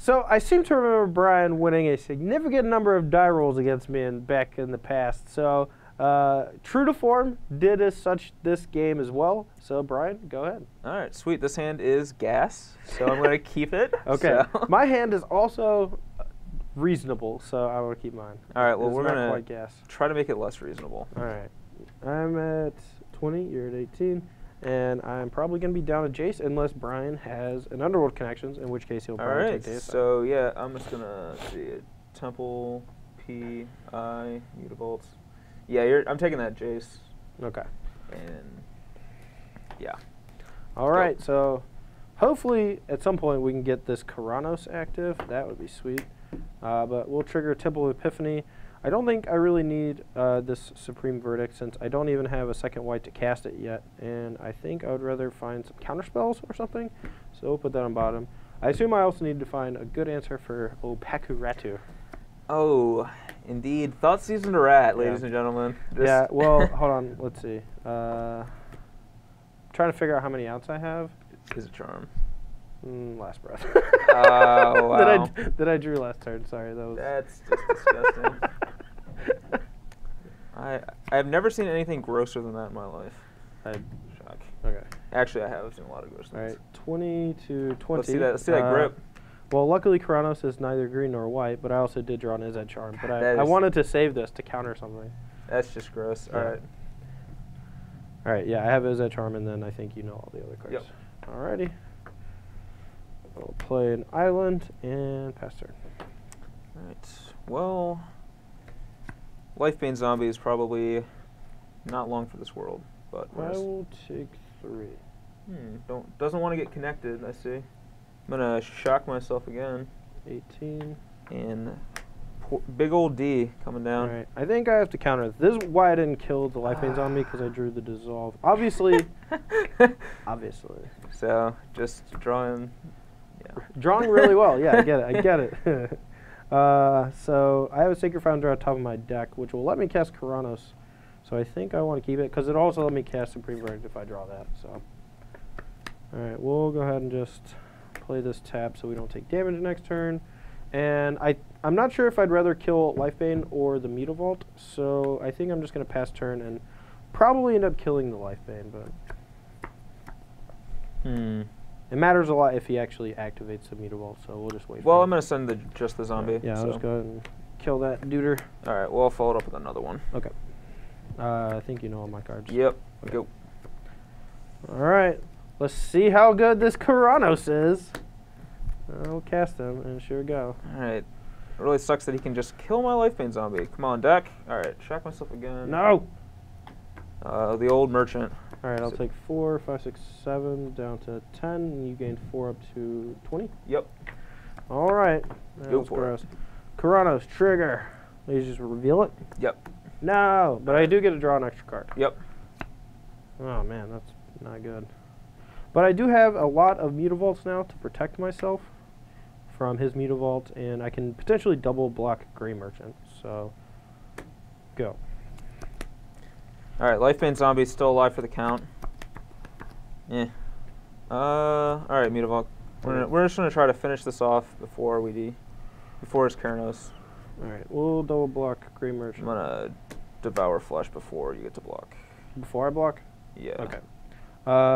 So I seem to remember Brian winning a significant number of die rolls against me back in the past. So true to form, did as such this game as well. So Brian, go ahead. All right, sweet. This hand is gas, so I'm going to keep it. Okay. So. My hand is also reasonable, so I want to keep mine. All right, well, it's we're going to try to make it less reasonable. All right. I'm at 20, you're at 18, and I'm probably going to be down to Jace unless Brian has an Underworld Connections, in which case he'll probably take Jace. So yeah, I'm just going to see Temple, P, I, Mutavaults. Yeah, I'm taking that Jace. Okay. And yeah. All right, so hopefully at some point we can get this Karanos active. That would be sweet. But we'll trigger Temple of Epiphany. I don't think I really need this Supreme Verdict since I don't even have a second white to cast it yet. And I think I would rather find some counterspells or something. So we'll put that on bottom. I assume I also need to find a good answer for Opakuratu. Oh, indeed. Thought seasoned rat, ladies and gentlemen. Yeah, well, hold on. Let's see. Trying to figure out how many outs I have. Is a charm. Last breath. Oh, wow. That I drew last turn. Sorry, That's just disgusting. I've never seen anything grosser than that in my life. Shock. Okay. Actually, I have seen a lot of gross things. All right, 20 to 20. Let's see that grip. Well, luckily Karanos is neither green nor white, but I also did draw an Izzet Charm. But I wanted to save this to counter something. That's just gross. Yeah. All right. All right, yeah, I have Izzet Charm, and then I think you know all the other cards. Yep. All righty. I'll play an island and pass turn. All right. Well, Lifebane Zombie is probably not long for this world, but I will take 3. Doesn't want to get connected. I see. I'm gonna shock myself again. 18. And big old D coming down. All right. I think I have to counter this. This is why I didn't kill the Lifebanes on me, because I drew the Dissolve. Obviously. Obviously. So just drawing. Yeah. Drawing really well. Yeah, I get it. I get it. So I have a Sacred Foundry on top of my deck, which will let me cast Karanos. So I think I want to keep it, because it also let me cast Supreme Verdict if I draw that. So, all right, we'll go ahead and just play this tap so we don't take damage next turn. And I'm not sure if I'd rather kill Lifebane or the Mutavault, so I think I'm just going to pass turn and probably end up killing the Lifebane, but it matters a lot if he actually activates the Mutavault, so we'll just wait for Well, him. I'm going to send just the zombie. Yeah, I'll just go ahead and kill that duder. All right, well, I'll follow it up with another one. Okay. I think you know all my cards. Yep. Okay. Go. All right. Let's see how good this Karanos is. I'll cast him and sure go. All right. It really sucks that he can just kill my Lifebane Zombie. Come on, deck. All right, shock myself again. No! The old merchant. All right, I'll take 4, 5, 6, 7 down to 10. And you gain 4 up to 20. Yep. All right. Go for it. Karanos, trigger. You just reveal it? Yep. No, but I do get to draw an extra card. Yep. Oh, man, that's not good. But I do have a lot of Mutavaults now to protect myself from his Mutavault, and I can potentially double block Grey Merchant. So, go. All right, Lifebane Zombie's still alive for the count. Yeah. All right, Mutavault. We're just gonna try to finish this off before his Karanos. All right, we'll double block Grey Merchant. I'm gonna Devour Flesh before you get to block. Before I block? Yeah. Okay.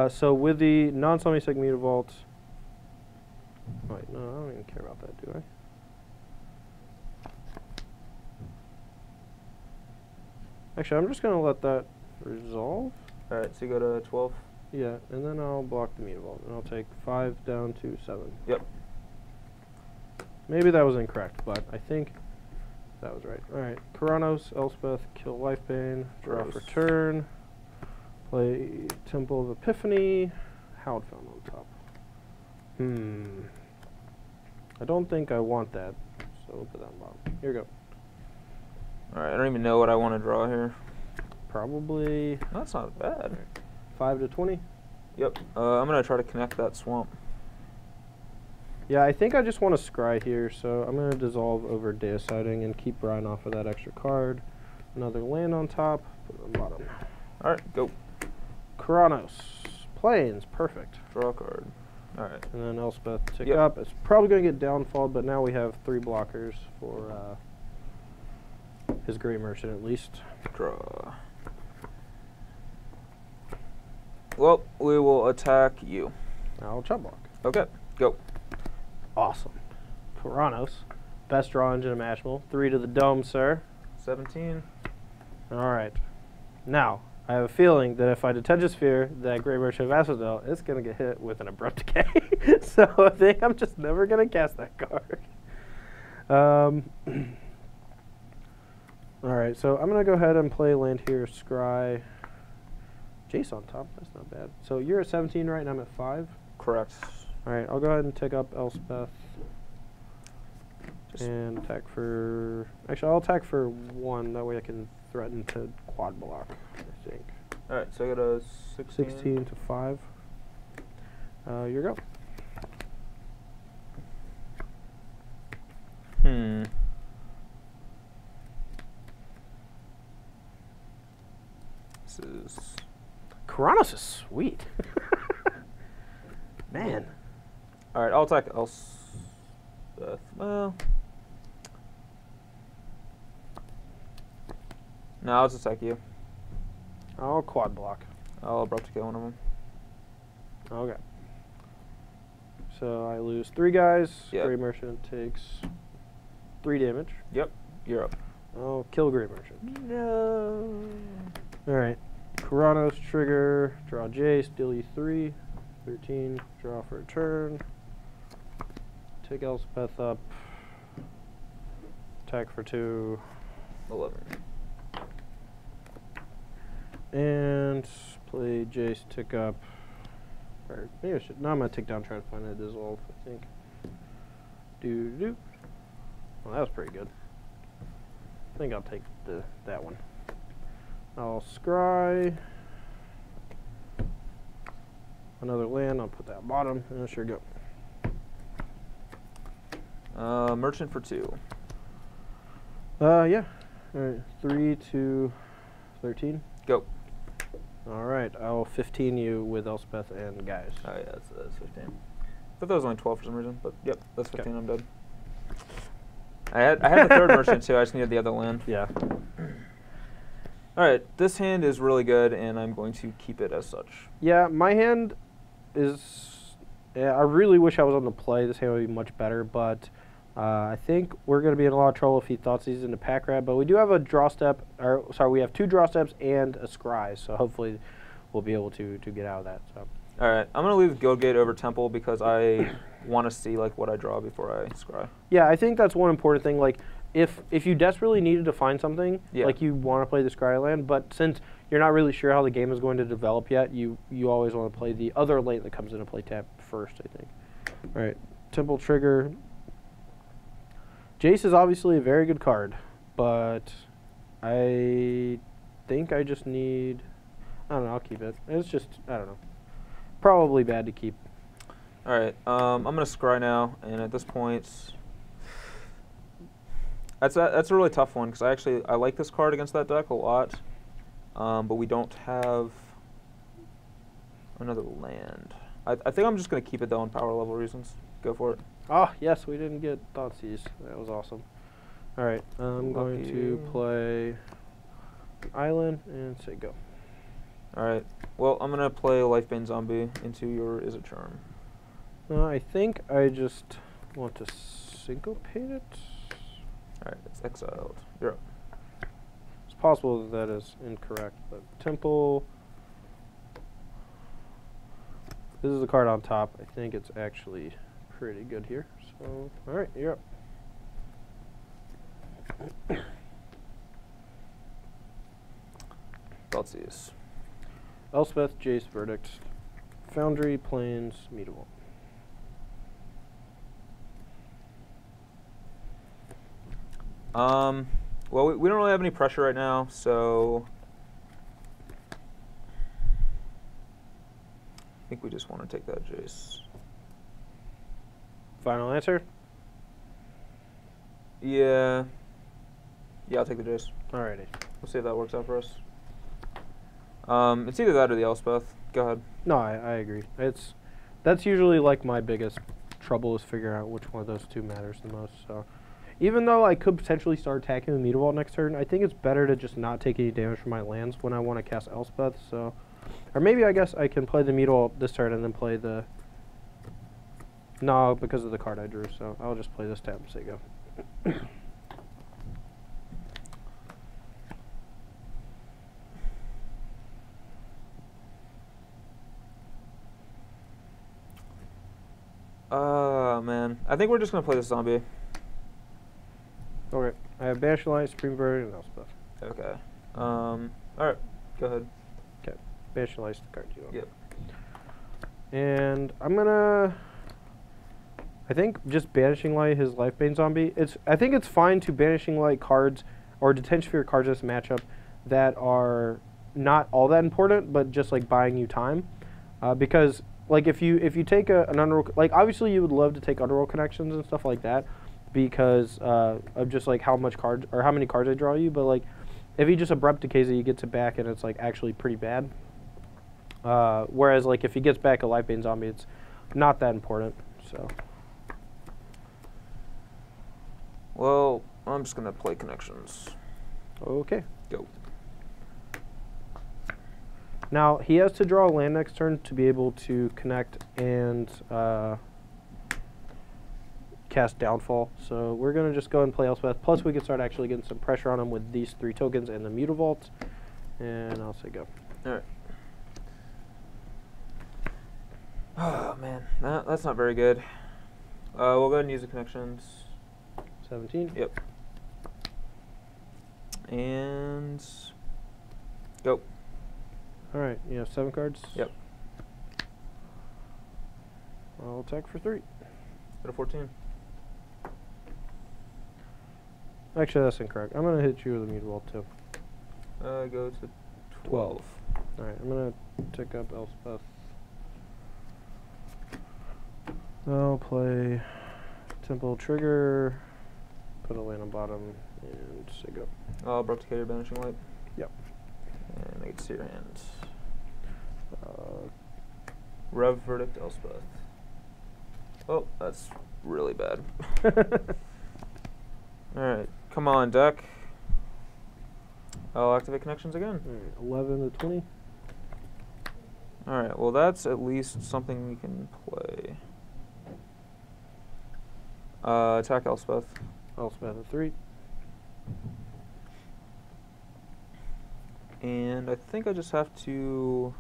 So with the non-Semi-Sec Mutavault... Wait, no, I don't even care about that, do I? Actually, I'm just going to let that resolve. All right, so you go to 12? Yeah, and then I'll block the Mutavault, and I'll take 5 down to 7. Yep. Maybe that was incorrect, but I think that was right. All right, Karanos, Elspeth, kill Lifebane, draw for turn. Play Temple of Epiphany, Howled Found on top. I don't think I want that, so we'll put that on bottom. Here we go. Alright, I don't even know what I want to draw here. Probably... That's not bad. 5 to 20? Yep. I'm going to try to connect that swamp. Yeah, I think I just want to scry here, so I'm going to dissolve over Deicide and keep Brian off of that extra card. Another land on top, put it on bottom. Alright, go. Karanos. Plains, perfect. Draw a card. All right. And then Elspeth tick Yep. up. It's probably going to get downfall, but now we have 3 blockers for his Grey Merchant at least. Draw. Well, we will attack you. I'll chop block. Okay, go. Awesome. Kuranos, best draw engine imaginable. 3 to the dome, sir. 17. All right. Now, I have a feeling that if I detach a sphere, that Grey Merchant of Asphodel is going to get hit with an Abrupt Decay. So I think I'm just never going to cast that card. All right, so I'm going to go ahead and play land here, Scry. Jace on top, that's not bad. So you're at 17, right, and I'm at 5? Correct. All right, I'll go ahead and take up Elspeth. And attack for... Actually, I'll attack for 1. That way I can threaten to quad block, I think. All right, so I got a 16. 16 to 5. Your go. This is... Kuranos is sweet. Man. All right, I'll attack Elspeth. Well... No, I'll just attack you. I'll quad block. I'll abrupt decay one of them. Okay. So I lose 3 guys. Yep. Grey Merchant takes 3 damage. Yep, you're up. I'll kill Grey Merchant. No. All right. Kuranos trigger. Draw Jace. Deal you 3. 13. Draw for a turn. Take Elspeth up. Attack for 2. 11. And play Jace, tick up. Or maybe I should. No, I'm going to tick down, try to find a dissolve, I think. Doo-doo. Well, that was pretty good. I think I'll take that one. I'll scry. Another land, I'll put that bottom, and sure go. Merchant for 2. Yeah. Alright, 3 to 13. Go. Alright, I'll 15 you with Elspeth and guys. Oh yeah, that's 15. I thought that was only 12 for some reason, but yep, that's 15. I'm dead. I had the third merchant too. I just needed the other land. Yeah. All right, this hand is really good, and I'm going to keep it as such. Yeah, my hand is. Yeah, I really wish I was on the play. This hand would be much better, but I think we're going to be in a lot of trouble if he Thoughtseize into pack rat. But we do have a draw step. Or sorry, we have 2 draw steps and a scry. So hopefully, we'll be able to get out of that. So. All right, I'm going to leave Guildgate over Temple because I want to see like what I draw before I scry. Yeah, I think that's one important thing. Like, if you desperately needed to find something, Yeah. like you want to play the scry land, but since you're not really sure how the game is going to develop yet, you always want to play the other lane that comes into play tap first, I think. All right, Temple trigger. Jace is obviously a very good card, but I think I just need... I don't know, I'll keep it. It's just, I don't know. Probably bad to keep. All right, I'm going to scry now, and at this point... That's a really tough one because I like this card against that deck a lot, but we don't have another land. I think I'm just going to keep it though on power level reasons. Go for it. Oh, yes, we didn't get Thoughtseize. That was awesome. All right, I'm going to play Island and say go. All right. Well, I'm going to play Lifebane Zombie into your Is It Charm. I think I just want to syncopate it. All right, it's exiled. You're up. It's possible that is incorrect, but Temple. This is the card on top. I think it's actually pretty good here. So, all right, you're up. Thoughtseize. Elspeth, Jace, Verdict, Foundry, Plains, Meetable. Well, we don't really have any pressure right now, so I think we just want to take that Jace. Final answer? Yeah. Yeah, I'll take the Jace. Alrighty. We'll see if that works out for us. It's either that or the Elspeth. Go ahead. No, I agree. It's That's usually like my biggest trouble is figuring out which one of those two matters the most. So, even though I could potentially start attacking the Meteor Vault next turn, I think it's better to just not take any damage from my lands when I want to cast Elspeth. So, or maybe I guess I can play the Meteor Vault this turn and then play the. No, because of the card I drew. So I'll just play this tap and say go. Man. I think we're just going to play this zombie. Okay. I have Banishing Light, Supreme Verdict, and Elspeth. Okay. Alright. Go ahead. Okay. Banishing Light's the card you want. Yep. And I'm going to... I think just Banishing Light his Lifebane zombie. I think it's fine to Banishing Light cards or Detention Sphere cards in this matchup that are not all that important, but just like buying you time. Because... like if you take an Underworld, like obviously you would love to take Underworld connections and stuff like that because of just like how much cards or how many cards I draw you, but like if he just Abrupt Decays it, he gets it back and it's like actually pretty bad. Whereas like if he gets back a Lifebane zombie, it's not that important. So. Well, I'm just gonna play connections. Okay. Go. Now, he has to draw a land next turn to be able to connect and cast Downfall. So we're going to just go and play Elspeth. Plus, we can start actually getting some pressure on him with these 3 tokens and the Meteor Vault. And I'll say go. All right. Oh, man. That's not very good. We'll go ahead and use the connections. 17? Yep. And go. All right, you have 7 cards? Yep. I'll attack for 3. Go to 14. Actually, that's incorrect. I'm going to hit you with a Meteor Vault, too. Go to 12. All right, I'm going to tick up Elspeth. I'll play Temple Trigger, put a land on bottom, and say go. Abrupt Decay, Banishing Light. Yep. And I get to see your hand. Rev Verdict, Elspeth. Oh, that's really bad. Alright, come on, deck. I'll activate connections again. All right, 11 to 20. Alright, well that's at least something we can play. Attack Elspeth. Elspeth at 3. And I think I just have to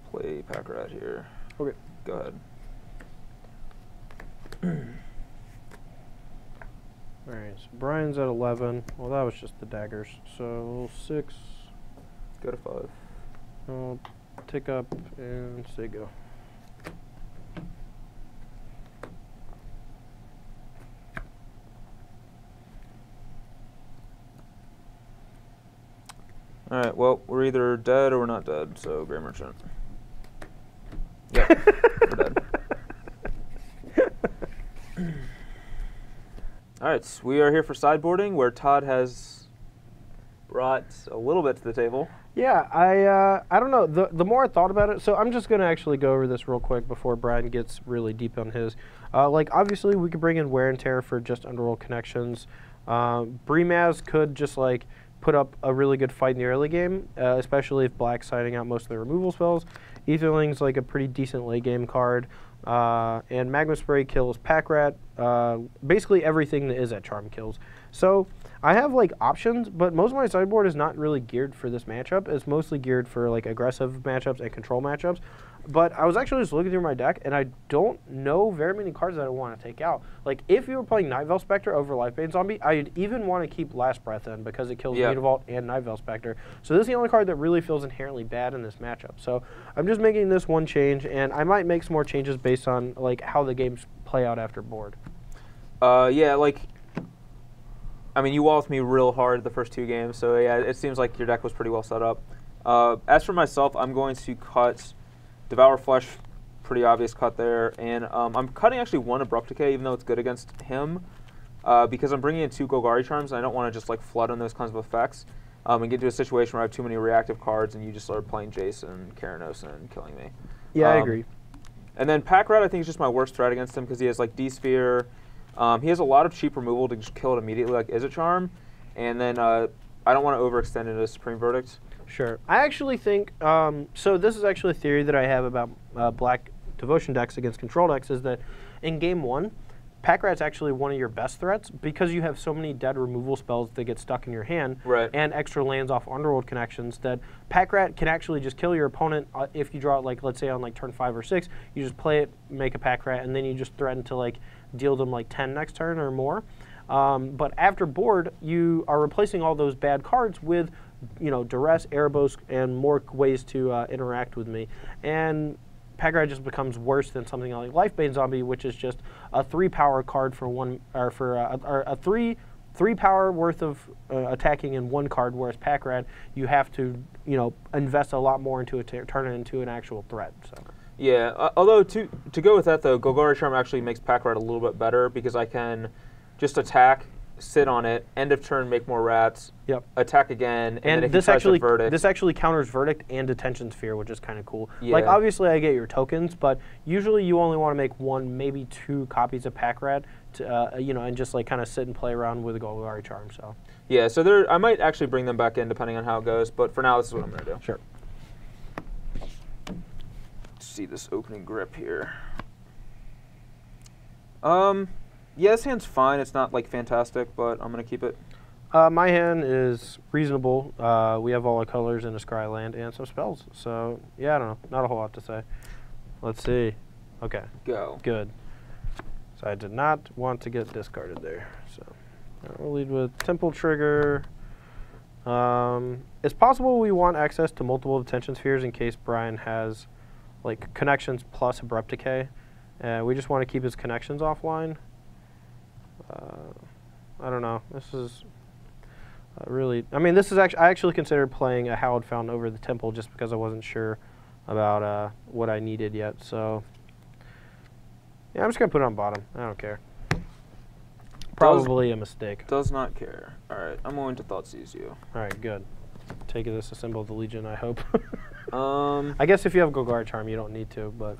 play Pack Rat here. Okay. Go ahead. Alright, so Brian's at 11. Well, that was just the daggers. So 6. Go to 5. I'll tick up and say go. Alright, well, we're either dead or we're not dead, so Grey Merchant. Yep, we're dead. Alright, we are here for sideboarding, where Todd has brought a little bit to the table. Yeah, I don't know. The more I thought about it, so I'm just going to actually go over this real quick before Brian gets really deep on his. Like, obviously, we could bring in Wear and Tear for just Underworld connections. Brimaz could just, like, put up a really good fight in the early game, especially if Black's siding out most of the removal spells. Aetherling's like a pretty decent late game card. And Magma Spray kills Pack Rat. Basically everything that is at Charm kills. So I have like options, but most of my sideboard is not really geared for this matchup. It's mostly geared for like aggressive matchups and control matchups. But I was actually just looking through my deck, and I don't know very many cards that I want to take out. Like, if you were playing Night Veil Spectre over Lifebane Zombie, I'd even want to keep Last Breath in because it kills Meteor Vault and Night Veil Spectre. So this is the only card that really feels inherently bad in this matchup. So I'm just making this one change, and I might make some more changes based on like how the games play out after board. Yeah, like, I mean, you walled me real hard the first 2 games, so yeah, it seems like your deck was pretty well set up. As for myself, I'm going to cut Devour Flesh, pretty obvious cut there, and I'm cutting actually 1 Abrupt Decay, even though it's good against him, because I'm bringing in 2 Golgari Charms, and I don't want to just like flood on those kinds of effects. and get to a situation where I have too many reactive cards, and you just start playing Jason, Karanos, and killing me. Yeah, I agree. And then Pack Rat, I think, is just my worst threat against him because he has like D-Sphere. He has a lot of cheap removal to just kill it immediately, like Is It Charm. And then I don't want to overextend into Supreme Verdict. Sure. I actually think, so this is actually a theory that I have about black Devotion decks against control decks, is that in game 1, Pack Rat's actually one of your best threats because you have so many dead removal spells that get stuck in your hand and extra lands off Underworld connections that Pack Rat can actually just kill your opponent if you draw it, like, let's say on like turn 5 or 6, you just play it, make a Pack Rat, and then you just threaten to like deal them like 10 next turn or more. But after board, you are replacing all those bad cards with, you know, Duress, Erebos, and more ways to interact with me. And Pack Rat just becomes worse than something like Lifebane Zombie, which is just a 3-power card for one, or for a three power worth of attacking in one card. Whereas Pack Rat, you have to, you know, invest a lot more into it to turn it into an actual threat. So. Yeah, although to go with that though, Golgari Charm actually makes Pack Rat a little bit better because I can just attack, sit on it, end of turn, make more rats, attack again, and then this actually counters Verdict and Detention Sphere, which is kind of cool. Yeah. Like, obviously I get your tokens, but usually you only want to make 1, maybe 2 copies of Pack Rat, to, you know, and just like kind of sit and play around with a Golgari Charm. So. Yeah, so I might actually bring them back in depending on how it goes, but for now this is what I'm going to do. Sure. Let's see this opening grip here. Yeah, this hand's fine. It's not, like, fantastic, but I'm going to keep it. My hand is reasonable. We have all the colors in a Scry land and some spells. So, yeah, I don't know. Not a whole lot to say. Let's see. Okay. Go. Good. So I did not want to get discarded there. So we'll lead with Temple Trigger. It's possible we want access to multiple Detention Spheres in case Brian has, like, connections plus Abrupt Decay. We just want to keep his connections offline. I don't know. This is really... I mean, this is actually... I actually considered playing a Hallowed Fountain over the Temple just because I wasn't sure about what I needed yet. So, yeah, I'm just going to put it on bottom. I don't care. Probably a mistake. Does not care. All right, I'm going to Thoughtseize you. All right, good. Take it as a symbol of the Legion, I hope. I guess if you have Golgari Charm, you don't need to, but...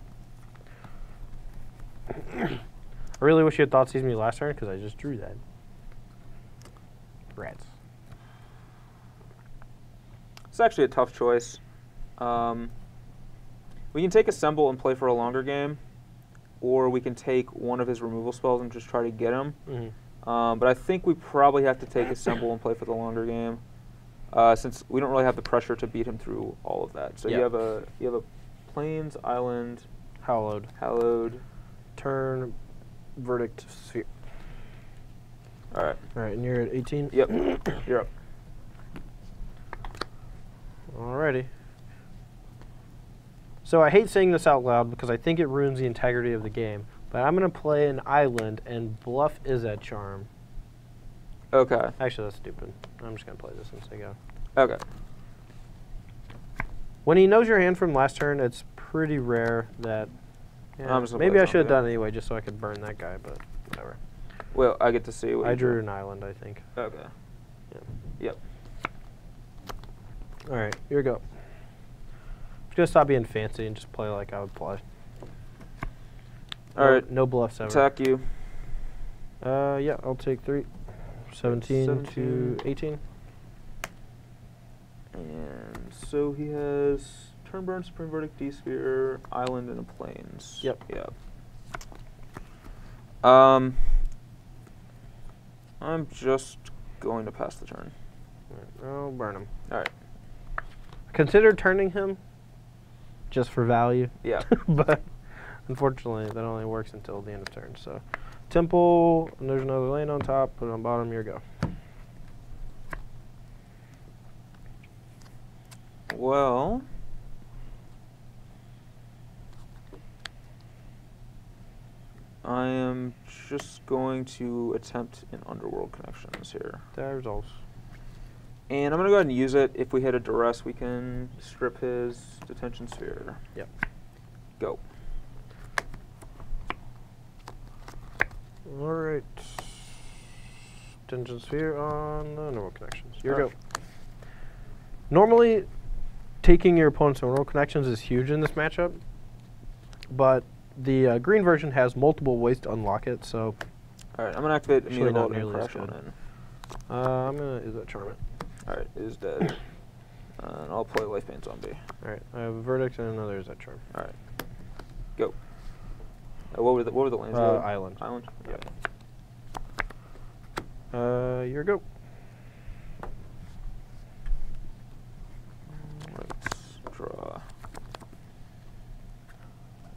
I really wish you had Thoughtseize me last turn because I just drew that. Rats. It's actually a tough choice. We can take Assemble and play for a longer game, or we can take one of his removal spells and just try to get him. But I think we probably have to take Assemble and play for the longer game, since we don't really have the pressure to beat him through all of that. So you have a Plains, Island, Hallowed, turn, Verdict, Sphere. All right. All right, and you're at 18? Yep. You're up. Alrighty. So I hate saying this out loud because I think it ruins the integrity of the game, but I'm going to play an Island and bluff Izzet Charm. Okay. Actually, that's stupid. I'm just going to play this since I go. Okay. When he knows your hand from last turn, it's pretty rare that... Yeah, maybe I should have done it anyway just so I could burn that guy, but whatever. Well, I get to see what I drew an Island, I think. Okay. Yeah. Yep. All right, here we go. I'm just going to stop being fancy and just play like I would play. All right. No bluffs ever. Attack you. Yeah, I'll take 3. 17 to 18. And so he has Turn Burn, Supreme Verdict, D-Sphere, Island, and a Plains. Yep. Yep. I'm just going to pass the turn. Right, I'll burn him. All right. Consider turning him just for value. Yeah. But unfortunately, that only works until the end of turn. So, Temple, and there's another land on top. Put it on bottom. Here we go. Well, I am just going to attempt an Underworld Connections here. That resolves. And I'm going to go ahead and use it. If we hit a Duress, we can strip his Detention Sphere. Yep. Go. All right. Detention Sphere on the Underworld Connections. Here we go. Normally, taking your opponent's mineral connections is huge in this matchup, but the green version has multiple ways to unlock it, so... Alright, I'm going to activate Actually not Immutable and nearly as crash one good. in. I'm going to... Is that Charm It? Alright, it is dead. And I'll play Life Pain Zombie. Alright, I have a Verdict and another Is That Charm. Alright. Go. What were the lands? Island. Island? Yep. Your go. Let's draw.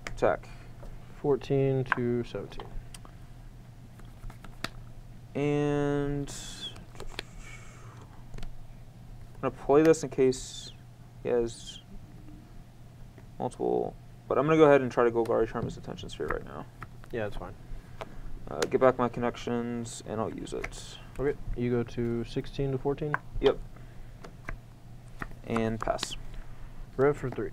Attack. 14 to 17. And I'm gonna play this in case he has multiple, but I'm gonna go ahead and try to Golgari Charm his Attention Sphere right now. Yeah, that's fine. Get back my connections, and I'll use it. Okay, you go to 16 to 14. Yep. And pass. Rev for 3.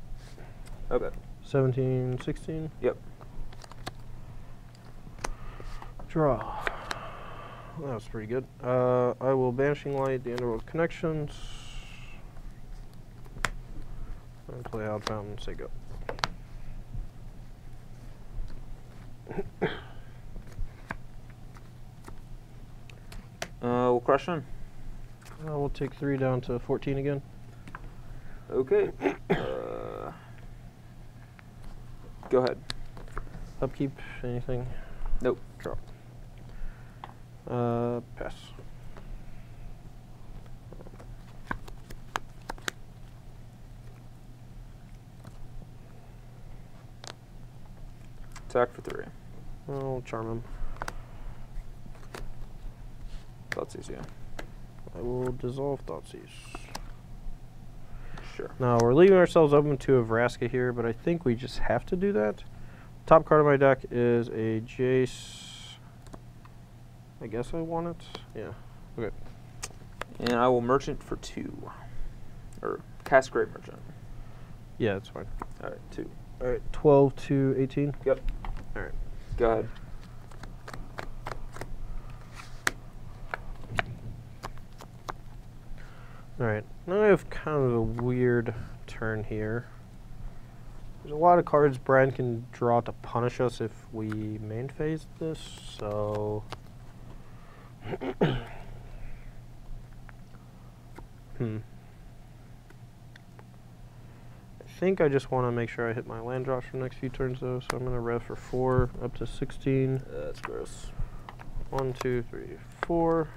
Okay. 17, 16. Yep. Draw. That was pretty good. I will Banishing Light the Underworld Connections. And play Out Fountain, say go. We'll crush him. We'll take 3 down to 14 again. Okay. Go ahead. Upkeep, anything? Nope. Draw. Pass. Attack for 3. I'll Charm him. Thoughtseize, yeah. I will dissolve Thoughtseize. Sure. Now, we're leaving ourselves open to a Vraska here, but I think we just have to do that. Top card of my deck is a Jace. I guess I want it. Yeah. Okay. And I will Merchant for 2. Or cast Great Merchant. Yeah, that's fine. Alright, 2. Alright, 12 to 18. Yep. Alright. Go ahead. Alright, now I have kind of a weird turn here. There's a lot of cards Brian can draw to punish us if we main phase this, so... I think I just want to make sure I hit my land drops for the next few turns though, so I'm going to rev for 4 up to 16. That's gross. 1, 2, 3, 4.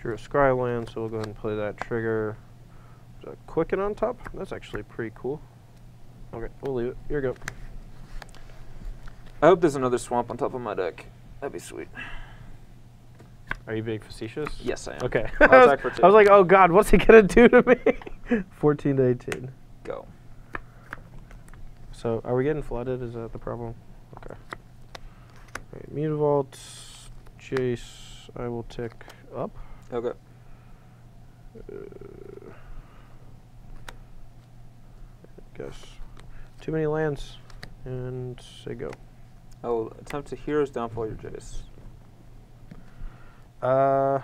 Drew a Scry land, so we'll go ahead and play that trigger. There's a Quicken on top. That's actually pretty cool. Okay, we'll leave it. Here you go. I hope there's another swamp on top of my deck. That'd be sweet. Are you being facetious? Yes, I am. Okay. I'll attack for 2. I was like, oh god, what's he gonna do to me? 14 to 18. Go. So, are we getting flooded? Is that the problem? Okay. Alright, Mutavault, Jace, I will tick up. Okay. I guess. Too many lands. And say go. I will attempt to Hero's Downfall your Jace. Yeah,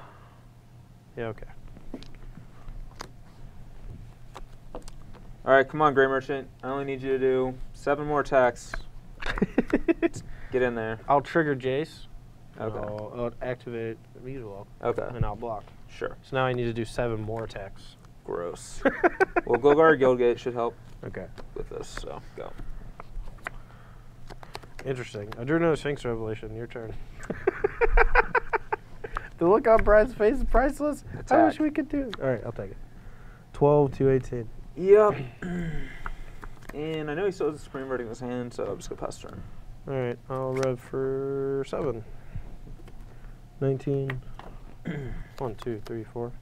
okay. Alright, come on, Grey Merchant. I only need you to do 7 more attacks. Get in there. I'll trigger Jace. Okay. I'll activate Mutavault. Okay. And I'll block. Sure. So now I need to do 7 more attacks. Gross. Well, Golgari Guildgate should help Okay. with this, so go. Interesting. I drew another Sphinx Revelation. Your turn. The look on Brian's face is priceless. Attack. I wish we could do it. All right, I'll take it. 12 to 18. Yep. And I know he still has a Supreme Verdict in his hand, so I'm just going to pass turn. All right, I'll rev for 7. 19. 1, 2, 3, 4,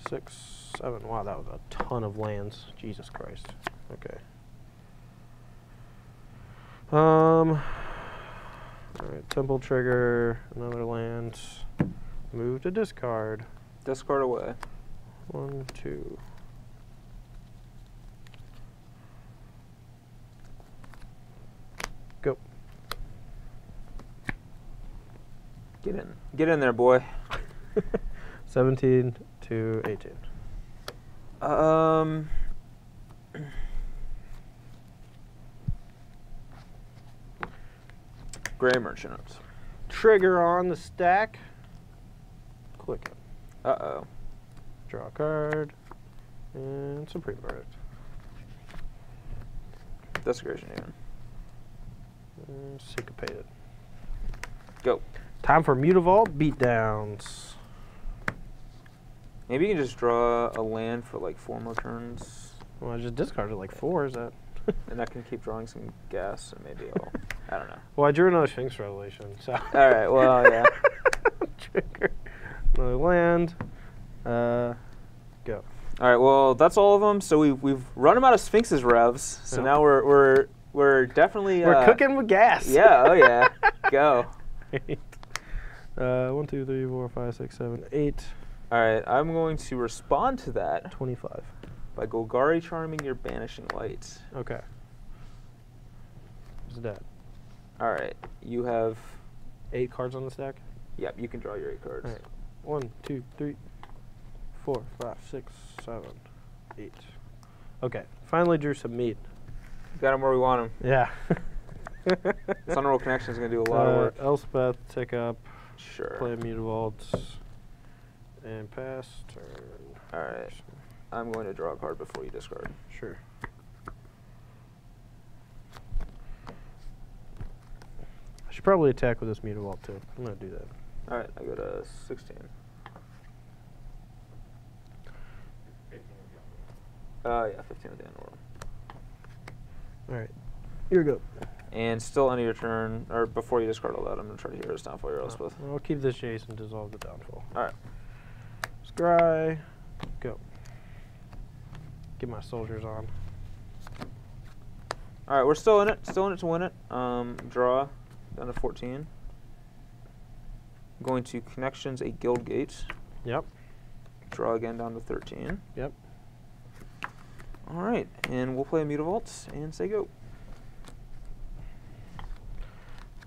6, 7. Wow, that was a ton of lands. Jesus Christ. Okay. All right, Temple Trigger, another land. Move to discard. Discard away. 1, 2. Go. Get in there, boy. 17 to 18. Gray Merchant. Trigger on the stack. Quicken. Uh-oh. Draw a card. And Supreme Verdict. Desecration again. And Syncopated. Go. Time for Mutavault beatdowns. Maybe you can just draw a land for like 4 more turns. Well, I just discarded like 4, is that? And that can keep drawing some gas, and maybe I'll, I don't know. Well, I drew another Sphinx Revelation, so. Alright, well, yeah. Trigger. Another land. Go. Alright, well, that's all of them. So we've run them out of Sphinx's revs. So Yep. now we're definitely We're cooking with gas. Yeah, oh yeah. Go. 1, 2, 3, 4, 5, 6, 7, 8. Alright, I'm going to respond to that 25. by Golgari Charming your Banishing Light. Okay. What's that? Alright, you have 8 cards on the stack? yep, you can draw your 8 cards. Alright. 1, 2, 3, 4, 5, 6, 7, 8. Okay. Finally drew some meat. Got them where we want them. Yeah. Sunroll Connection is going to do a lot of work. Elspeth, tick up. Sure. Play Mutavault. And pass. Turn. Alright. I'm going to draw a card before you discard. Sure. I should probably attack with this Mutavault too. I'm going to do that. Alright, I go to 16. Yeah, 15 at the end of the world. Alright. Here we go. And still end of your turn, or before you discard all that, I'm going to try to hear his downfall your Elspeth. I'll keep this Jace and dissolve the downfall. Alright. Scry. Go. Get my soldiers on. Alright, we're still in it. Still in it to win it. Draw. Down to 14. I'm going to Connections a Guild Gate. Yep. Draw again down to 13. Yep. Alright, and we'll play a Mutavault and say go.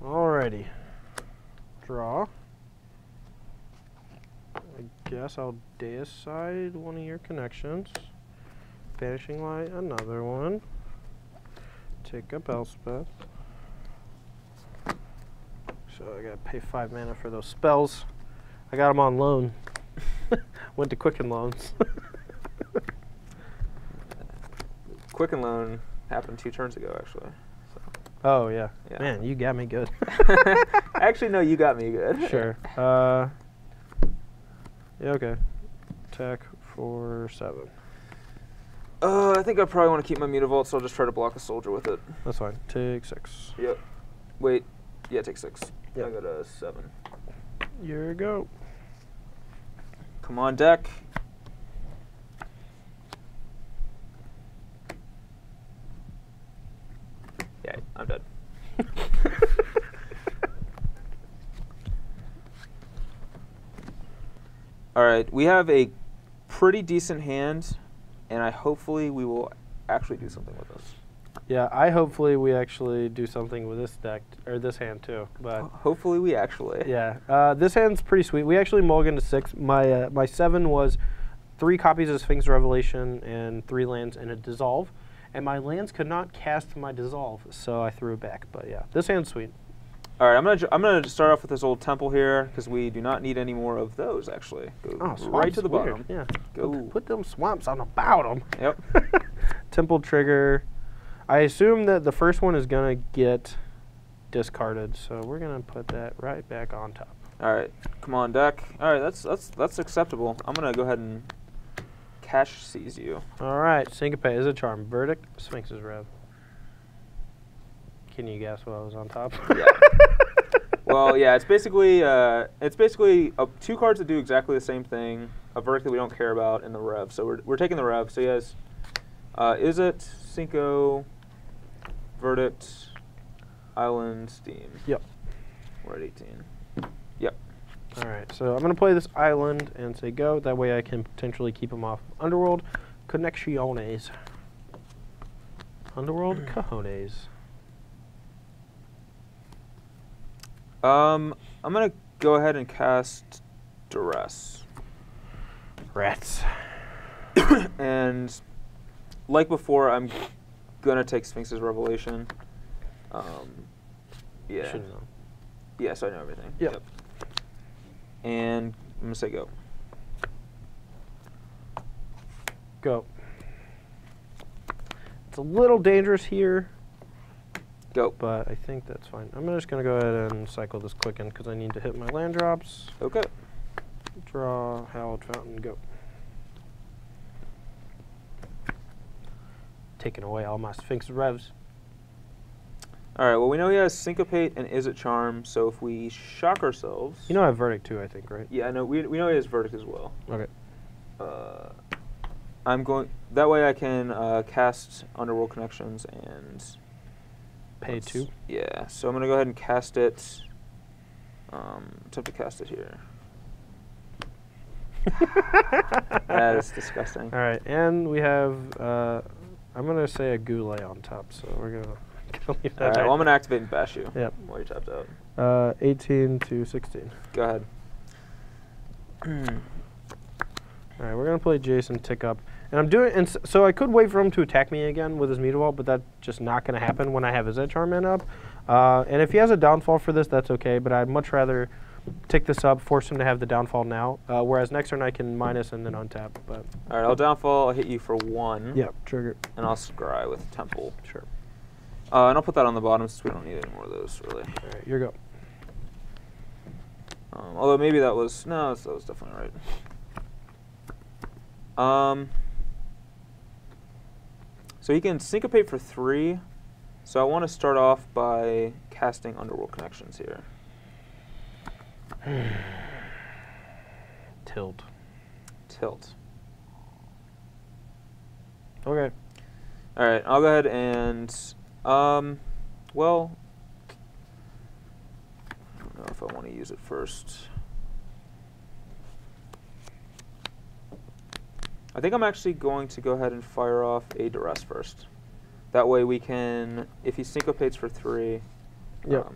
Alrighty. Draw. I guess I'll deicide one of your connections. Banishing Light, another one. Take up Elspeth. So I gotta pay 5 mana for those spells. I got them on loan. Went to Quicken Loans. Quicken Loan happened 2 turns ago, actually. So. Oh, yeah. Yeah. Man, you got me good. Actually, no, you got me good. Sure. Yeah, okay. Attack for 7. I think I probably want to keep my Mutavault, so I'll just try to block a soldier with it. That's fine. Take 6. Yep. Wait. Yeah, take 6. Yep. I go to 7. Here we go. Come on, deck. Yeah, I'm dead. Alright, we have a pretty decent hand, and hopefully we will actually do something with this. Yeah, hopefully we actually do something with this deck, or this hand too. But Hopefully we actually. yeah, this hand's pretty sweet. We actually mulliganed to 6. My 7 was 3 copies of Sphinx Revelation and 3 lands and a dissolve. And my lands could not cast my dissolve, so I threw it back. But yeah, this hand's sweet. All right, I'm gonna start off with this old temple here because we do not need any more of those. Actually, go right to the bottom. Yeah, Go. put them swamps on the bottom. Yep. Temple trigger. I assume that the first one is gonna get discarded, so we're gonna put that right back on top. All right, come on, deck. All right, that's acceptable. I'm gonna go ahead and cash seize you. All right, Syncopate is a charm. Verdict, Sphinx's Rev. Can you guess what was on top? Yeah. Well, yeah, it's basically 2 cards that do exactly the same thing. A verdict that we don't care about in the Rev. So we're taking the Rev. So he has, is it Cinco, Verdict, Island, Steam? Yep. We're at 18. Yep. All right, so I'm going to play this island and say go. That way I can potentially keep him off Underworld. Connexiones. Underworld Cajones. I'm going to go ahead and cast Duress. Rats. And And like before, I'm gonna take Sphinx's Revelation. Yeah. Should know. Yes, I know everything. Yep. And I'm gonna say go. Go. It's a little dangerous here, Go. but I think that's fine. I'm just going to go ahead and cycle this quicken because I need to hit my land drops. Okay. Draw, Hallowed Fountain, go. Taking away all my Sphinx revs. All right. Well, we know he has Syncopate and Is It Charm. So if we shock ourselves, You know I have Verdict too, I think, right? yeah, I know. We know he has Verdict as well. Okay. I'm going. That way, I can cast Underworld Connections and Pay 2. Yeah. So I'm gonna go ahead and cast it. Attempt to cast it here. That is disgusting. All right, and we have, I'm going to say a Goulet on top, so we're going to leave that All right. there. Well, I'm gonna activate and bash you. Yep. While you're tapped out. 18 to 16. Go ahead. All right, we're going to play Jason tick up. And I'm doing, and so I could wait for him to attack me again with his Meteor Ball, but that's just not going to happen when I have his Edge Charm man up. And if he has a downfall for this, that's okay, but I'd much rather tick this up, force him to have the downfall now, whereas next turn I can minus and then untap. But All right. I'll downfall. I'll hit you for 1. yeah, trigger. And I'll scry with Temple. Sure. And I'll put that on the bottom since we don't need any more of those, really. All right, your go. Although maybe that was... No, that was definitely right. So he can Syncopate for 3. So I want to start off by casting Underworld Connections here. Tilt. Tilt. Okay. All right, I'll go ahead and... well... I don't know if I want to use it first. I think I'm actually going to go ahead and fire off a Duress first. That way we can, if he Syncopates for 3, Yep.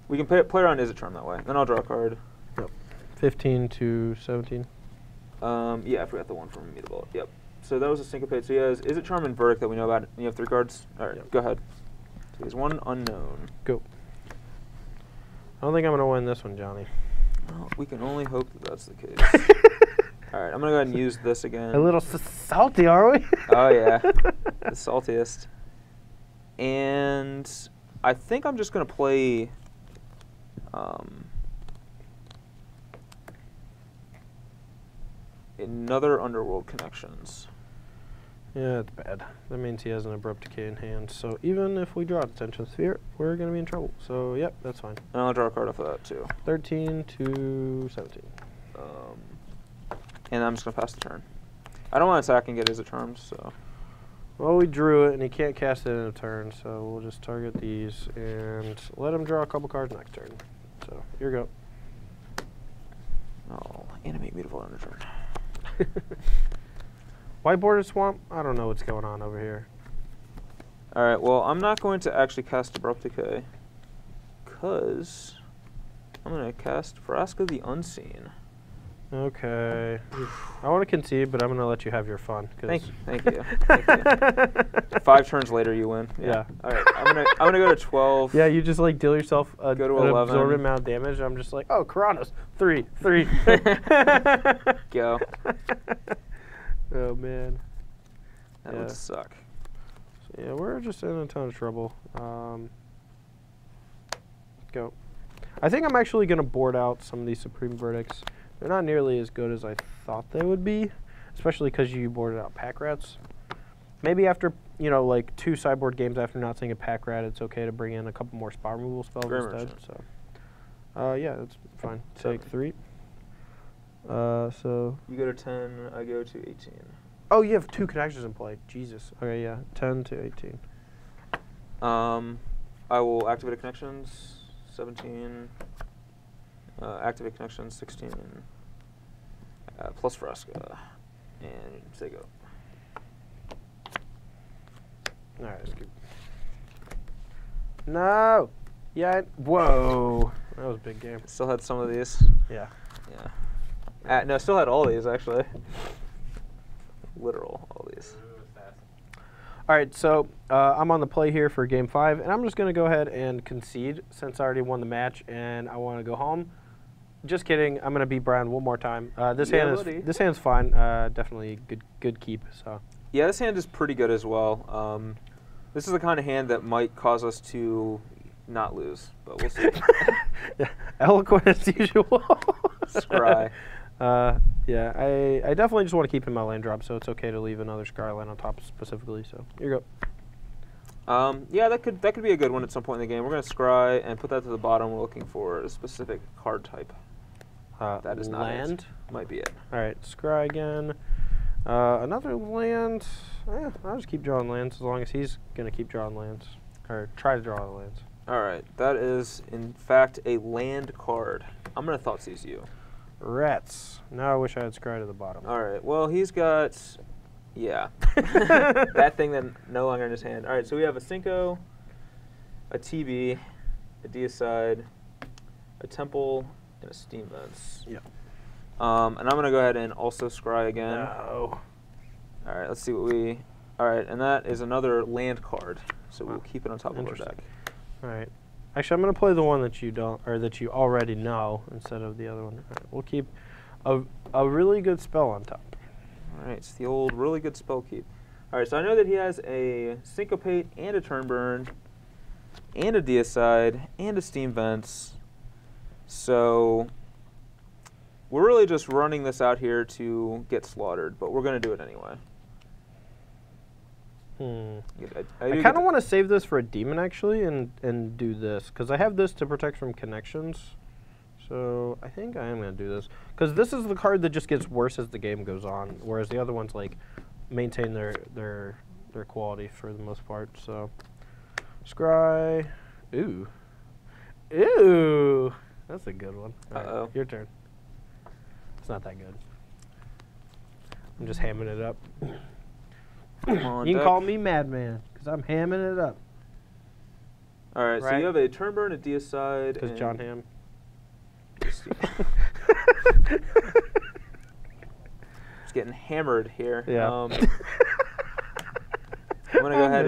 We can play around Is It Charm that way. Then I'll draw a card. Yep. 15 to 17. Yeah, I forgot the one from Meteor Ball. Yep. So that was a Syncopate. So he has Is It Charm and Verdict that we know about. And you have 3 cards? All right, Yep. Go ahead. So he has 1 unknown. Go. I don't think I'm going to win this one, Johnny. Well, we can only hope that that's the case. All right, I'm going to go ahead and use this again. A little salty, are we? Oh, yeah. The saltiest. And I think I'm just going to play... another Underworld Connections. Yeah, it's bad. That means he has an Abrupt Decay in hand. So even if we draw Detention Sphere, we're going to be in trouble. So, yep, that's fine. And I'll draw a card off of that, too. 13 to 17. And I'm just going to pass the turn. I don't want to attack and get Is It Charmed, so... Well, we drew it, and he can't cast it in a turn, so we'll just target these and let him draw a couple cards next turn. So, here you go. I'll animate Mutable on the turn. White Border Swamp? I don't know what's going on over here. Alright, well, I'm not going to actually cast Abrupt Decay, because I'm going to cast Vraska the Unseen. Okay. I want to concede, but I'm going to let you have your fun. Thank you. Thank you. 5 turns later, you win. Yeah. All right. I'm gonna go to 12. Yeah, you just like deal yourself Go to an 11. absorbent amount of damage. I'm just like, oh, Karanos, 3. Go. Oh man. That would suck. So, yeah, we're just in a ton of trouble. Go. I think I'm actually going to board out some of these Supreme Verdicts. They're not nearly as good as I thought they would be, especially because you boarded out Pack Rats. Maybe after, you know, like 2 sideboard games after not seeing a Pack Rat, it's okay to bring in a couple more spot removal spells instead. So, yeah, that's fine. Take 3. So you go to 10. I go to 18. Oh, you have 2 connections in play. Jesus. Okay, yeah, 10 to 18. I will activate connections. 17. Activate connections. 16. Plus Vraska. And say go. All right, let's go. No. Yeah. Whoa. That was a big game. Still had some of these. Yeah. Yeah. No, still had all these actually. literal, all these. All right, so I'm on the play here for Game 5, and I'm just going to go ahead and concede since I already won the match, and I want to go home. Just kidding. I'm going to beat Brian one more time. This hand's fine. Definitely good keep. So. Yeah, this hand is pretty good as well. This is the kind of hand that might cause us to not lose, but we'll see. Yeah, eloquent as usual. Scry. Yeah, I definitely just want to keep in my land drop, so it's okay to leave another scry land on top specifically. So here you go. Yeah, that could be a good one at some point in the game. We're gonna scry and put that to the bottom. We're looking for a specific card type. That is not land. It. Might be it. All right, scry again. Another land. I'll just keep drawing lands as long as he's gonna keep drawing lands or try to draw the lands. All right, that is in fact a land card. I'm gonna Thoughtseize you. Rats. Now I wish I had scry to the bottom. All right. Well, he's got, yeah, that thing that no longer in his hand. All right. So we have a Cinco, a TB, a Deicide, a Temple, and a Steam Vents. Yeah. And I'm gonna go ahead and also scry again. No. All right. Let's see what we. All right, and that is another land card. So we'll keep it on top of our deck. All right. Actually, I'm going to play the one that you don't, or that you already know, instead of the other one. All right, we'll keep a really good spell on top. All right, it's the old really good spell keep. All right, so I know that he has a Syncopate and a Turn Burn, and a Deicide, and a Steam Vents. So we're really just running this out here to get slaughtered, but we're going to do it anyway. I kind of want to save this for a demon, actually, and do this. Because I have this to protect from connections. So I think I am going to do this. Because this is the card that just gets worse as the game goes on. Whereas the other ones, like, maintain their quality for the most part. So, scry. Ooh. Ooh. That's a good one. All right, your turn. It's not that good. I'm just hamming it up. On you can deck. call me Madman, because I'm hamming it up. All right, so you have a Turn Burn, a Deicide, because John Hamm. Just getting hammered here. Yeah. I'm gonna go ahead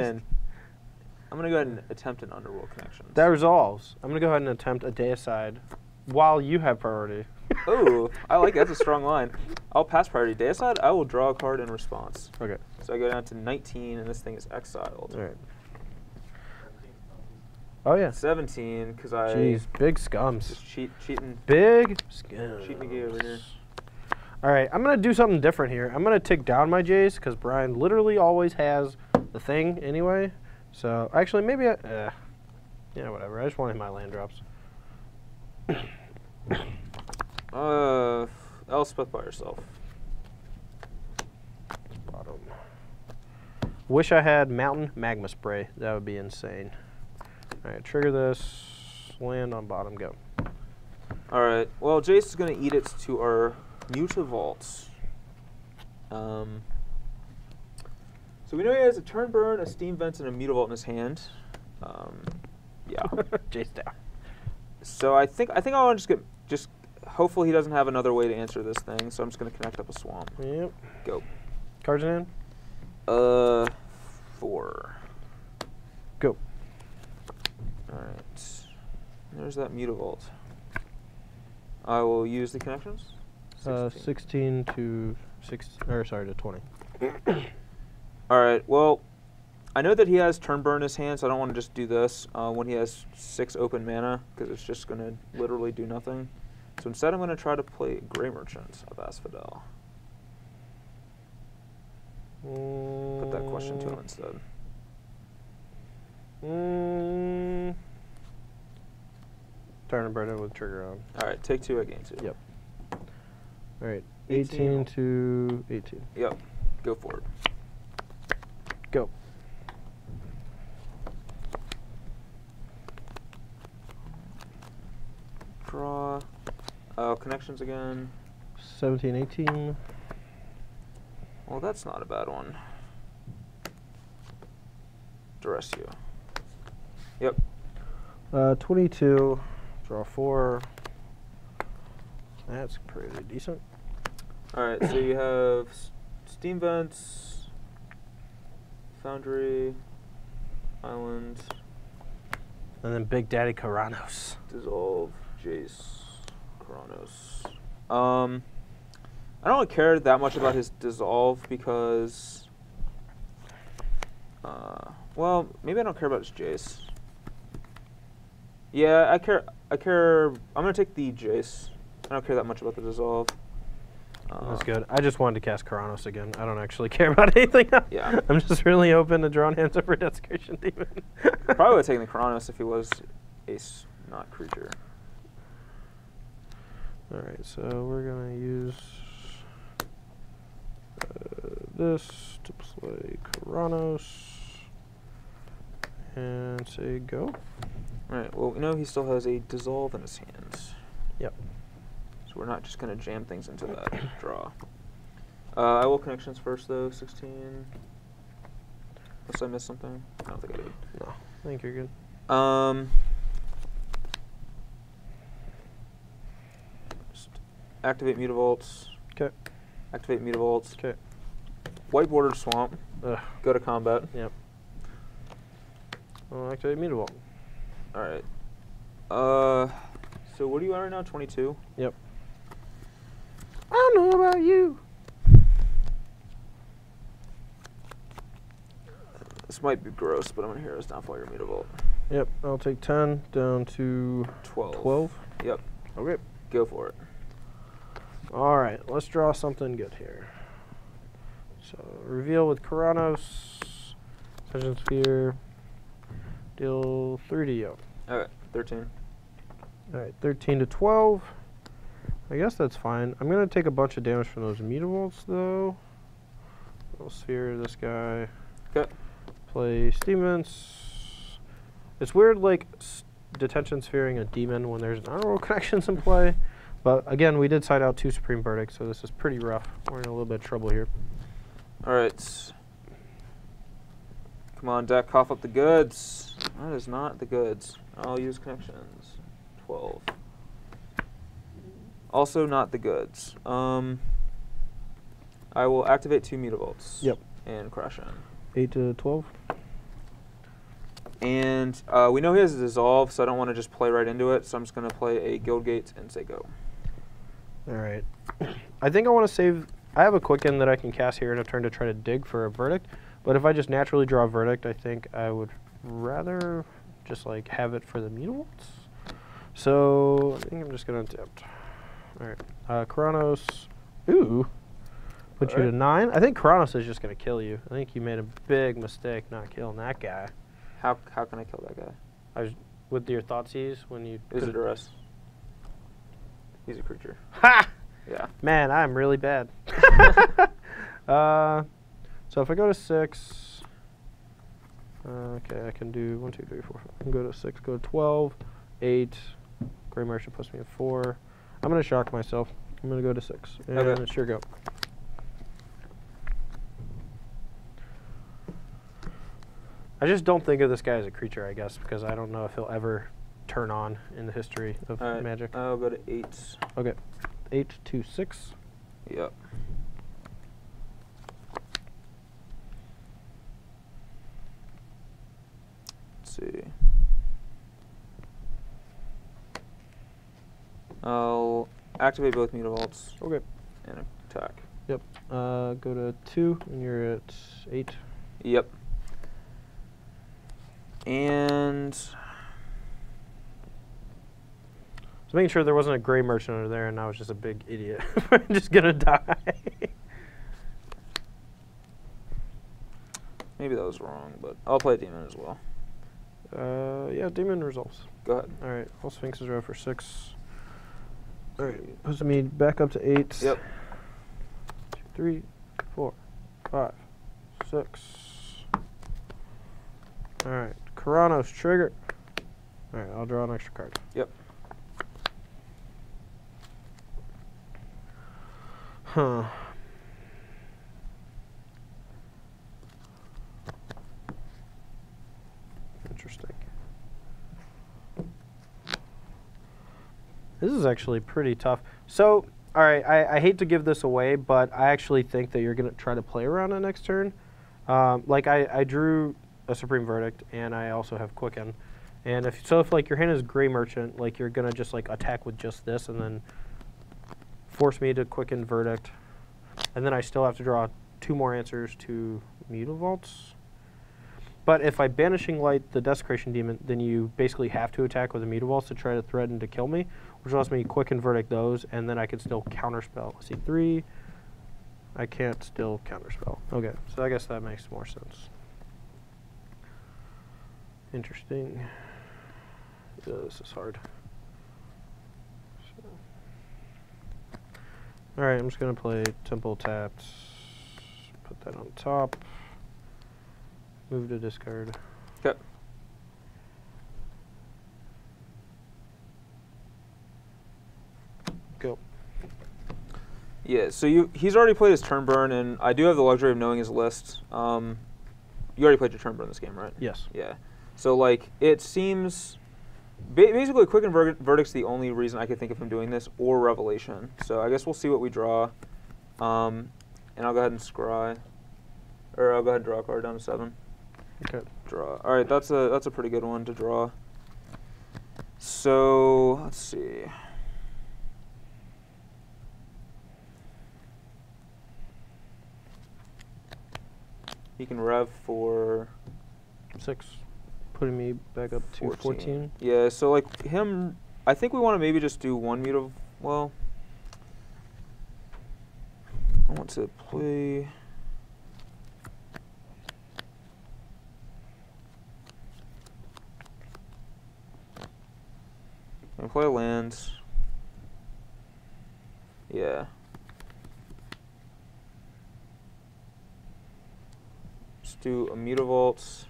and attempt an Underworld Connections. That resolves. I'm gonna go ahead and attempt a Deicide while you have priority. Oh, I like that. That's a strong line. I'll pass priority. Deicide, I will draw a card in response. Okay. So I go down to 19, and this thing is exiled. All right. Oh, yeah. 17, because I... Jeez, big scums. Just cheating. Big scums. Cheat McGee over here. All right, I'm going to do something different here. I'm going to tick down my Jays, because Brian literally always has the thing anyway. So, actually, maybe yeah, whatever. I just wanted my land drops. Elspeth by herself. Bottom. Wish I had Mountain Magma Spray. That would be insane. All right, trigger this. Land on bottom. Go. All right. Well, Jace is going to eat it to our Mutavaults. So we know he has a Turn Burn, a Steam Vents, and a Mutavault in his hand. Yeah. Jace down. So I think I want to just hopefully he doesn't have another way to answer this thing. So I'm just going to connect up a Swamp. Yep. Go. Cards in hand? 4. Go. All right. There's that Mutavault. I will use the connections. 16 to 6, or sorry, to 20. All right. Well, I know that he has Turn Burn in his hand, so I don't want to just do this when he has 6 open mana, because it's just going to literally do nothing. So instead, I'm going to try to play Grey Merchant of Asphodel. Put that question to him instead. Turn and burn it with trigger on. All right, take 2, I gain 2. Yep. All right, 18 to 18. Yep, go for it. Go. Draw. Connections again. 17, 18. Well, that's not a bad one. Duress you. Yep. 22. Draw 4. That's pretty decent. All right, so you have Steam Vents, Foundry, Island, And then Big Daddy Karanos. Dissolve, Jace, Kronos. I don't care that much about his Dissolve because, well, maybe I don't care about his Jace. Yeah, I care. I'm gonna take the Jace. I don't care that much about the Dissolve. That's good. I just wanted to cast Karanos again. I don't actually care about anything else. Yeah. I'm just really open to drawing hands up for Desecration Demon. Probably would have taken the Kronos if he was ace, not creature. Alright, so we're going to use this to play Karanos and say go. Alright, well, we know he still has a Dissolve in his hands. Yep. So we're not just going to jam things into that draw. I will connections first, though, 16. Unless I missed something. I don't think I did. No, I think you're good. Just activate Mutavaults. Okay. Activate Mutavaults. Okay. White Bordered Swamp. Ugh. Go to combat. Yep. I'll activate Mutavault. Alright. So what are you at right now? 22? Yep. I don't know about you. This might be gross, but I'm going to Hero's Downfall your Mutavault. Yep, I'll take 10 down to 12. Yep. Okay. Go for it. Alright, let's draw something good here. So, reveal with Karanos, Ascension Sphere, deal 3 to you. Okay, 13. Alright, 13 to 12. I guess that's fine. I'm going to take a bunch of damage from those Mutavaults, though. Little Sphere, this guy. Okay. Play Steam Vents. It's weird, like, Detention Sphering a demon when there's honorable connections in play. But, again, we did side out 2 Supreme Verdicts, so this is pretty rough. We're in a little bit of trouble here. Alright. Come on, deck, cough up the goods. That is not the goods. I'll use connections. 12. Also not the goods. I will activate 2 Mutavaults. Yep. And crash in. 8 to 12. And we know he has a Dissolve, so I don't want to just play right into it. So I'm just going to play a Guildgate and say go. Alright. I think I want to save... I have a Quicken that I can cast here in a turn to try to dig for a Verdict. But if I just naturally draw a Verdict, I think I would rather just like have it for the Mutavaults. So I think I'm just going to attempt. Alright. Karanos. Ooh. Put you to 9. I think Karanos is just going to kill you. I think you made a big mistake not killing that guy. How can I kill that guy? With your Thoughtseize when you... Is it Duress? He's a creature. Ha! Yeah. Man, I'm really bad. So if I go to 6... okay, I can do 1, 2, 3, 4, 5. I can go to 6, go to 12, 8. Gray Merchant puts me at 4. I'm going to shock myself. I'm going to go to 6. And okay. Sure go. I just don't think of this guy as a creature, I guess, because I don't know if he'll ever turn on in the history of Magic. I'll go to 8. Okay. 8 to 6. Yep. Let's see. I'll activate both Mutavaults. Okay. And attack. Yep. Go to 2, and you're at 8. Yep. And So making sure there wasn't a Gray Merchant under there, and I was just a big idiot. I'm just gonna die. maybe that was wrong, but I'll play Demon as well. Yeah, Demon resolves. Go ahead. All right, all Sphinxes are out for 6. All right, puts me back up to 8. Yep. 2, 3, 4, 5, 6. All right, Karanos trigger. All right, I'll draw an extra card. Yep. Huh. Interesting. This is actually pretty tough. So, All right, I hate to give this away, but I actually think that you're going to try to play around it next turn. Like, I drew a Supreme Verdict, and I also have Quicken. And if like, your hand is Gray Merchant, like, you're going to just, like, attack with just this and then force me to Quicken Verdict. And then I still have to draw 2 more answers to Mutavaults. But if I Banishing Light the Desecration Demon, then you basically have to attack with a Mutavaults to try to threaten to kill me, which lets me Quicken Verdict those, and then I can still Counterspell. Let's see, 3. I can't still Counterspell. Okay, so I guess that makes more sense. Interesting. Yeah, this is hard. All right, I'm just going to play Temple Tapped. Put that on top. Move to discard. Okay. Go. Yeah, so he's already played his turn burn, and I do have the luxury of knowing his list. You already played your turn burn this game, right? Yes. Yeah. So, like, it seems... basically, Quicken Verdict's the only reason I could think of him doing this, or Revelation. So I guess we'll see what we draw. And I'll go ahead and scry. Or I'll go ahead and draw a card down to 7. Okay. Draw. All right, that's a pretty good one to draw. So let's see. He can rev for 6, putting me back up to 14. Yeah, so like him, I think we want to maybe just do 1 mutav. Well, I want to play. Can play lands. Yeah. Let's do a Mutavaults.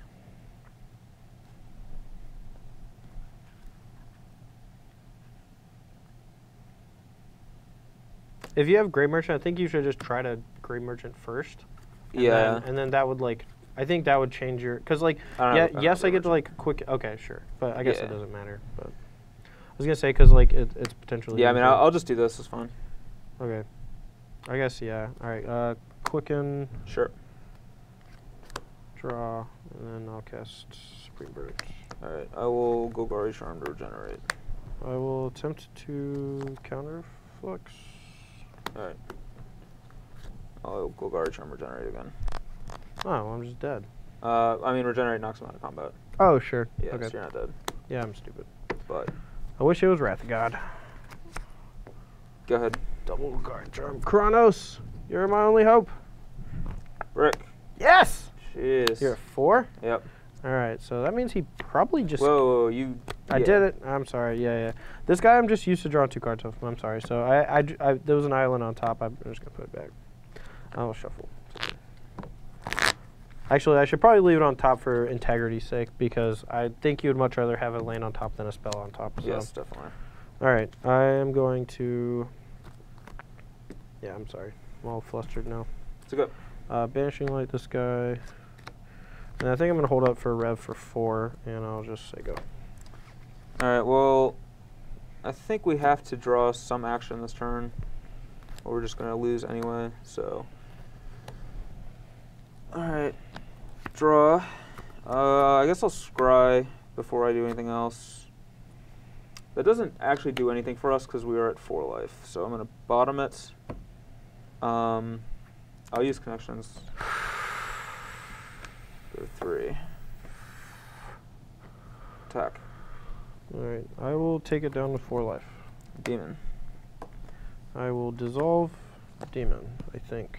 If you have Gray Merchant, I think you should just try to Gray Merchant first. Yeah. And then that would, like, I think that would change your, because, like, yes, I get to, like, quick, okay, sure. But I guess it doesn't matter. But I was going to say, because, like, it's potentially. Yeah, I mean, I'll just do this. It's fine. Okay. I guess, yeah. All right. Quicken. Sure. Draw. And then I'll cast Supreme Verdict. All right. I will Golgari Charm to regenerate. I will attempt to counter Flux. All right. I'll Golgari Charm regenerate again. Oh, well, I'm just dead. I mean, regenerate knocks him out of combat. Oh, sure. Yeah, okay. so you're not dead. Yeah, I'm stupid. But I wish it was Wrath of God. Go ahead. Double guard charm. Kronos, you're my only hope. Rick. Yes! Jeez. You're a 4? Yep. All right, so that means he probably just... Whoa, you... I did it. I'm sorry. Yeah. This guy, I'm just used to drawing 2 cards off. I'm sorry. So there was an island on top. I'm just going to put it back. I'll shuffle. Actually, I should probably leave it on top for integrity's sake, because I think you would much rather have a land on top than a spell on top. So. Yes, definitely. All right, I am going to... Yeah, I'm sorry. I'm all flustered now. It's good. Banishing Light this guy. And I think I'm going to hold up for a rev for 4, and I'll just say go. All right, well, I think we have to draw some action this turn, or we're just going to lose anyway, so... Alright, draw. I guess I'll scry before I do anything else. That doesn't actually do anything for us because we are at 4 life, so I'm going to bottom it. I'll use connections. Go 3. Attack. Alright, I will take it down to 4 life. Demon. I will dissolve demon, I think.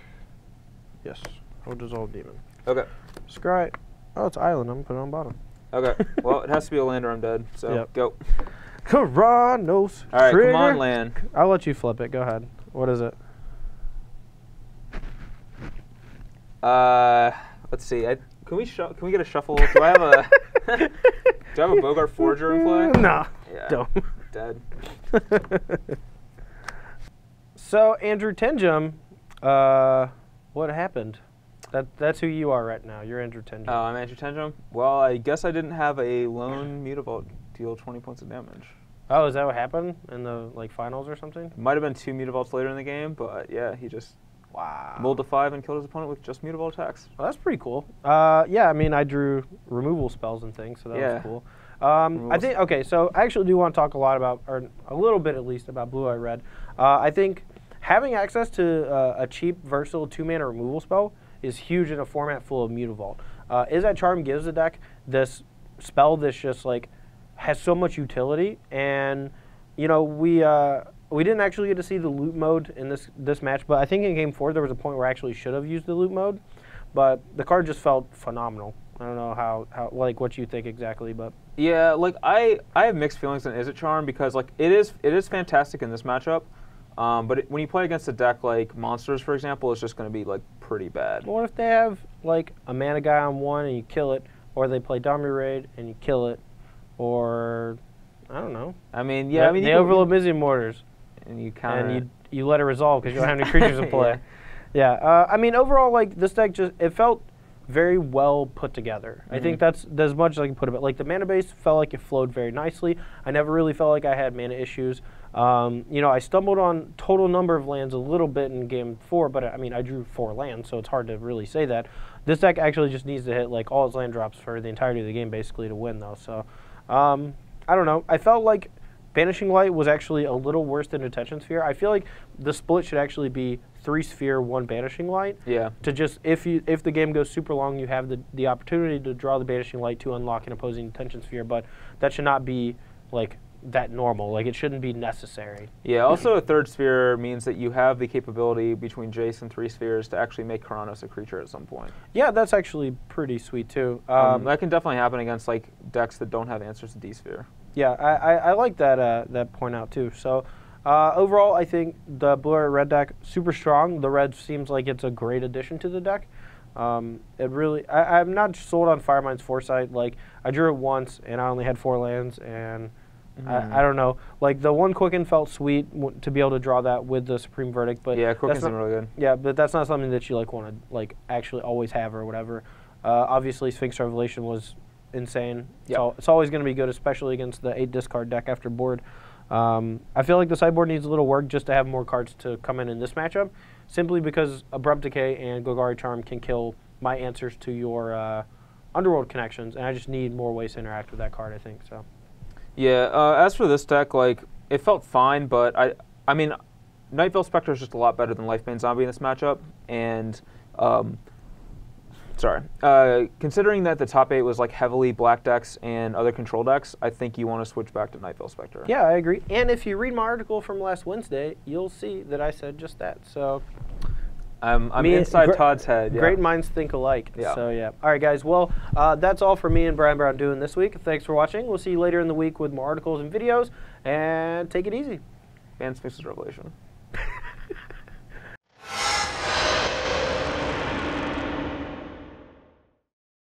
Yes. I will dissolve demon. Okay. Scry. Oh, it's island. I'm going to put it on bottom. Okay. Well, it has to be a land or I'm dead, so go. Kronos. All right, trigger. come on, land. I'll let you flip it. Go ahead. What is it? Let's see. Can we get a shuffle? Do I have a do I have a Bogart Forger in play? No. Yeah. Don't. Dead. So Andrew Tenjum, what happened? That's who you are right now. You're Andrew Tenjum. Oh, I'm Andrew Tenjum. Well, I guess I didn't have a lone Mutavault deal 20 points of damage. Oh, is that what happened in the finals or something? Might have been 2 Mutavaults later in the game, but yeah, he just mulled to 5 and killed his opponent with just Mutavault attacks. Well, that's pretty cool. Yeah, I mean, I drew removal spells and things, so that was cool. I think, okay, so I actually do want to talk a lot about, or a little bit at least, about Blue-Eye Red. I think having access to a cheap, versatile 2-mana removal spell is huge in a format full of Mutavault. Is that Charm gives the deck this spell that's just has so much utility, and we didn't actually get to see the loot mode in this match, but I think in Game 4 there was a point where I actually should have used the loot mode, but the card just felt phenomenal. I don't know how what you think exactly, but yeah, I have mixed feelings on Is It Charm because it is fantastic in this matchup, but when you play against a deck like Monsters, for example, it's just going to be pretty bad. What if they have a mana guy on 1 and you kill it, or they play Domri Raid and you kill it, or I don't know. I mean, yeah, they overload Mizzy Mortars, and you counter and you let it resolve because you don't have any creatures in play. Yeah, I mean, overall, this deck it felt very well put together. I think that's as much as I can put it. But the mana base felt like it flowed very nicely. I never really felt like I had mana issues. I stumbled on total number of lands a little bit in Game 4, but I mean, I drew 4 lands, so it's hard to really say that. This deck actually just needs to hit all its land drops for the entirety of the game, basically, to win, though. So, I don't know. I felt like Banishing Light was actually a little worse than Detention Sphere. I feel like the split should actually be 3 Sphere, 1 Banishing Light. Yeah. To just, if the game goes super long, you have the opportunity to draw the Banishing Light to unlock an opposing Detention Sphere, but that should not be that normal. It shouldn't be necessary. Yeah, also a 3rd Sphere means that you have the capability between Jace and 3 Spheres to actually make Karanos a creature at some point. Yeah, that's actually pretty sweet too. That can definitely happen against decks that don't have answers to D-Sphere. Yeah, I like that point out too. So overall, I think the Blue-Eye Red deck, super strong. The red seems like it's a great addition to the deck. It really, I'm not sold on Firemind's Foresight. I drew it once and I only had 4 lands, and I don't know. The 1 Quicken felt sweet to be able to draw that with the Supreme Verdict, but yeah, Quicken's really good. Yeah, but that's not something that you want to actually always have or whatever. Obviously, Sphinx Revelation was insane. Yep. So it's always going to be good, especially against the 8 discard deck after board. I feel like the sideboard needs a little work just to have more cards to come in this matchup, simply because Abrupt Decay and Golgari Charm can kill my answers to your Underworld connections, and I just need more ways to interact with that card, I think. So. Yeah, as for this deck, it felt fine, but I mean, Night Veil Spectre is just a lot better than Lifebane Zombie in this matchup, and considering that the top 8 was heavily black decks and other control decks, I think you want to switch back to Night Veil Spectre. Yeah, I agree. And if you read my article from last Wednesday, you'll see that I said just that. So I'm inside Todd's head. Yeah. Great minds think alike. Yeah. So yeah. All right, guys. Well, that's all for me and Brian Braun-Duin this week. Thanks for watching. We'll see you later in the week with more articles and videos. And take it easy. And Sphinx's Revelation.